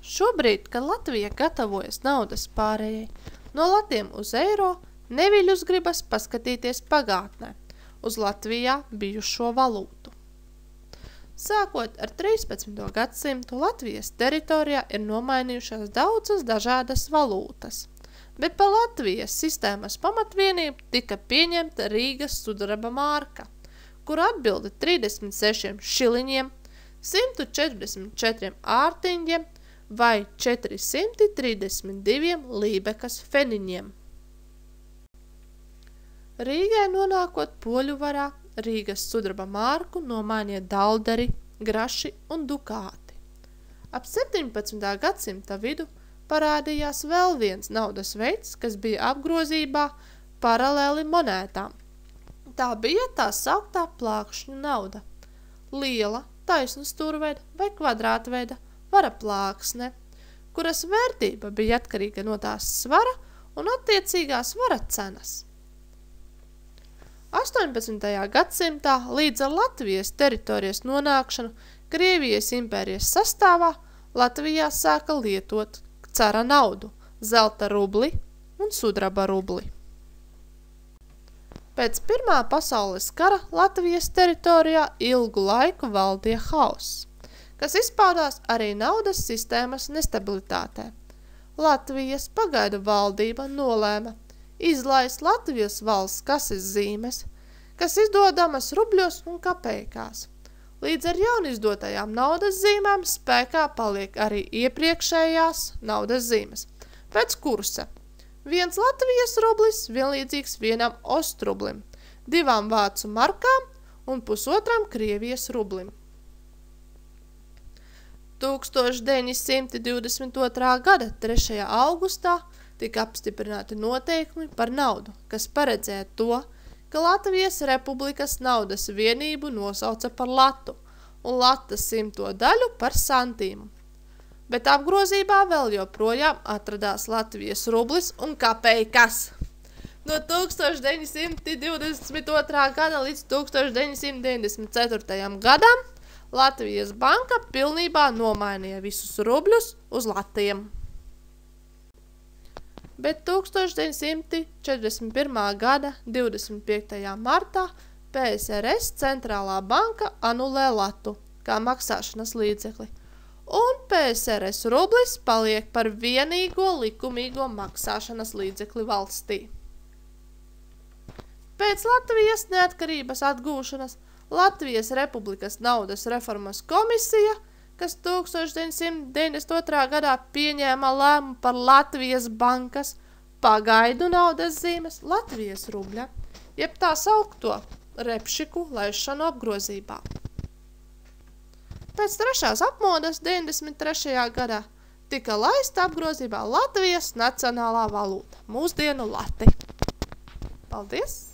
Šobrīd, kad Latvija gatavojas naudas pārējai no latiem uz eiro, neviļus gribas paskatīties pagātnē, uz Latvijā bijušo valūtu. Sākot ar 13. gadsimtu, Latvijas teritorijā ir nomainījušās daudzas dažādas valūtas, bet par Latvijas sistēmas pamatvienību tika pieņemta Rīgas sudraba mārka, kur atbilda 36 šiliņiem, 144 ārtiņiem vai 432 lībekas feniņiem. Rīgai nonākot poļu varā, Rīgas sudraba mārku nomainīja dalderi, graši un dukāti. Ap 17. gadsimta vidu parādījās vēl viens naudas veids, kas bija apgrozībā paralēli monētām. Tā bija tā sauktā plākšņu nauda. Liela, taisnu stūrveida vai kvadrātveida vara plāksne, kuras vērtība bija atkarīga no tās svara un attiecīgās vara cenas. 18. gadsimtā līdz ar Latvijas teritorijas nonākšanu Krievijas impērijas sastāvā Latvijā sāka lietot cara naudu, zelta rubli un sudraba rubli. Pēc Pirmā pasaules kara Latvijas teritorijā ilgu laiku valdīja hauss, kas izpaudās arī naudas sistēmas nestabilitātē. Latvijas pagaidu valdība nolēma izlaist Latvijas valsts kases zīmes, kas izdodamas rubļos un kapeikās. Līdz ar jaunizdotajām naudas zīmēm spēkā paliek arī iepriekšējās naudas zīmes. Pēc kursa 1 Latvijas rublis vienlīdzīgs 1 ostrublim, 2 vācu markām un 1,5 Krievijas rublim. 1922. gada 3. augustā tika apstiprināti noteikumi par naudu, kas paredzēja to, ka Latvijas Republikas naudas vienību nosauca par latu un latas 100. daļu par santīmu. Bet apgrozībā vēl joprojām atradās Latvijas rublis un kapeikas. No 1922. gada līdz 1994. gadam Latvijas banka pilnībā nomainīja visus rubļus uz latiem. Bet 1941. gada 25. martā PSRS centrālā banka anulē latu kā maksāšanas līdzekli, un PSRS rublis paliek par vienīgo likumīgo maksāšanas līdzekli valstī. Pēc Latvijas neatkarības atgūšanas Latvijas Republikas naudas reformas komisija, kas 1992. gadā pieņēma lēmumu par Latvijas bankas pagaidu naudas zīmes Latvijas rubļa, jeb tā saukto repšiku laišanu apgrozībā. Pēc trešās apmodas 93. gadā tika laista apgrozībā Latvijas nacionālā valūta, mūsdienu lati. Paldies!